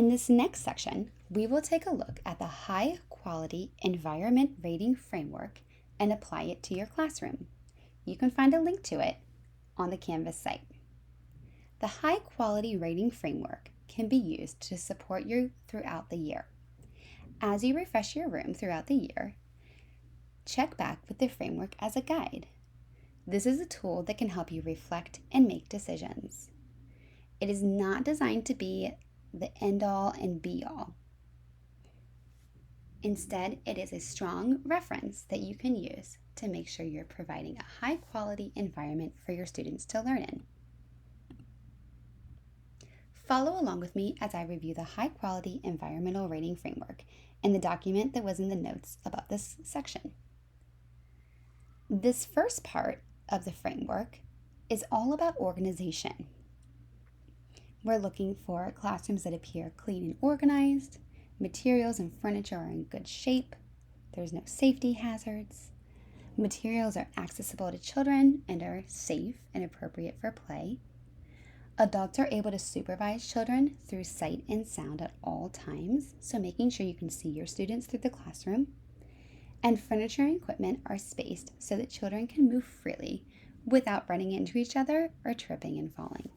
In this next section, we will take a look at the High Quality Environment Rating Framework and apply it to your classroom. You can find a link to it on the Canvas site. The High Quality Rating Framework can be used to support you throughout the year. As you refresh your room throughout the year, check back with the framework as a guide. This is a tool that can help you reflect and make decisions. It is not designed to be the end-all and be-all. Instead, it is a strong reference that you can use to make sure you're providing a high-quality environment for your students to learn in. Follow along with me as I review the High Quality Environmental Rating Framework and the document that was in the notes about this section. This first part of the framework is all about organization. We're looking for classrooms that appear clean and organized, materials and furniture are in good shape, there's no safety hazards, materials are accessible to children and are safe and appropriate for play. Adults are able to supervise children through sight and sound at all times, so making sure you can see your students through the classroom. And furniture and equipment are spaced so that children can move freely without running into each other or tripping and falling.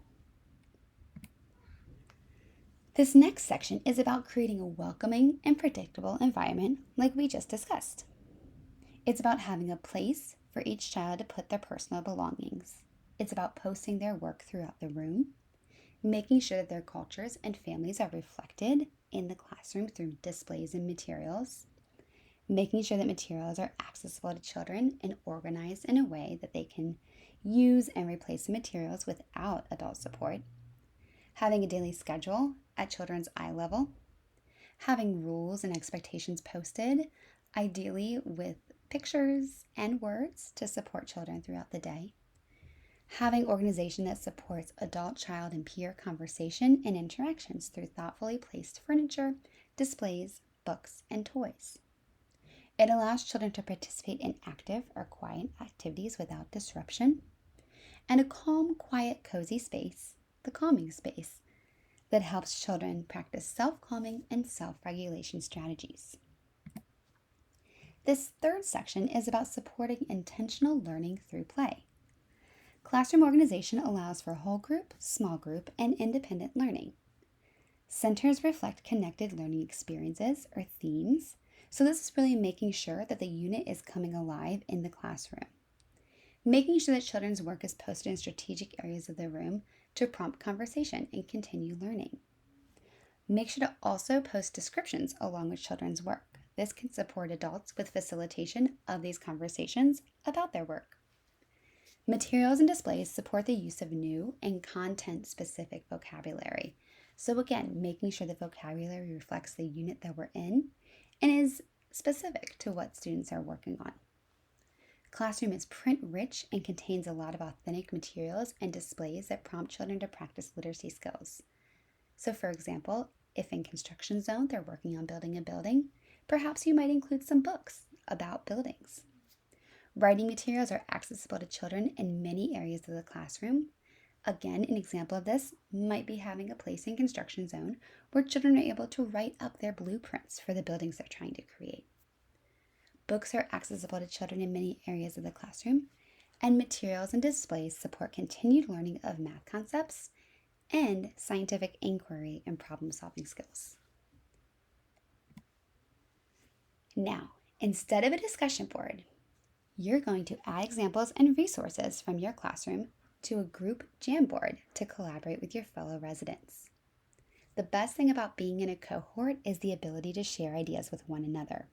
This next section is about creating a welcoming and predictable environment like we just discussed. It's about having a place for each child to put their personal belongings. It's about posting their work throughout the room, making sure that their cultures and families are reflected in the classroom through displays and materials, making sure that materials are accessible to children and organized in a way that they can use and replace the materials without adult support, having a daily schedule at children's eye level, having rules and expectations posted, ideally with pictures and words to support children throughout the day, having organization that supports adult, child, and peer conversation and interactions through thoughtfully placed furniture, displays, books, and toys. It allows children to participate in active or quiet activities without disruption, and a calm, quiet, cozy space, the calming space, that helps children practice self-calming and self-regulation strategies. This third section is about supporting intentional learning through play. Classroom organization allows for whole group, small group, and independent learning. Centers reflect connected learning experiences or themes, so this is really making sure that the unit is coming alive in the classroom. Making sure that children's work is posted in strategic areas of the room to prompt conversation and continue learning. Make sure to also post descriptions along with children's work. This can support adults with facilitation of these conversations about their work. Materials and displays support the use of new and content-specific vocabulary. So again, making sure the vocabulary reflects the unit that we're in and is specific to what students are working on. Classroom is print-rich and contains a lot of authentic materials and displays that prompt children to practice literacy skills. So for example, if in construction zone they're working on building a building, perhaps you might include some books about buildings. Writing materials are accessible to children in many areas of the classroom. Again, an example of this might be having a place in construction zone where children are able to write up their blueprints for the buildings they're trying to create. Books are accessible to children in many areas of the classroom, and materials and displays support continued learning of math concepts and scientific inquiry and problem-solving skills. Now, instead of a discussion board, you're going to add examples and resources from your classroom to a group Jamboard to collaborate with your fellow residents. The best thing about being in a cohort is the ability to share ideas with one another.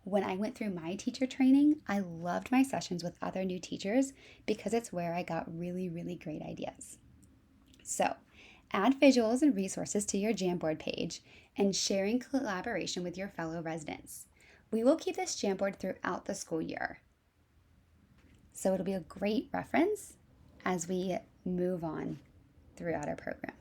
When I went through my teacher training, I loved my sessions with other new teachers because it's where I got really, really great ideas. So, add visuals and resources to your Jamboard page and share in collaboration with your fellow residents. We will keep this Jamboard throughout the school year, so it'll be a great reference as we move on throughout our program.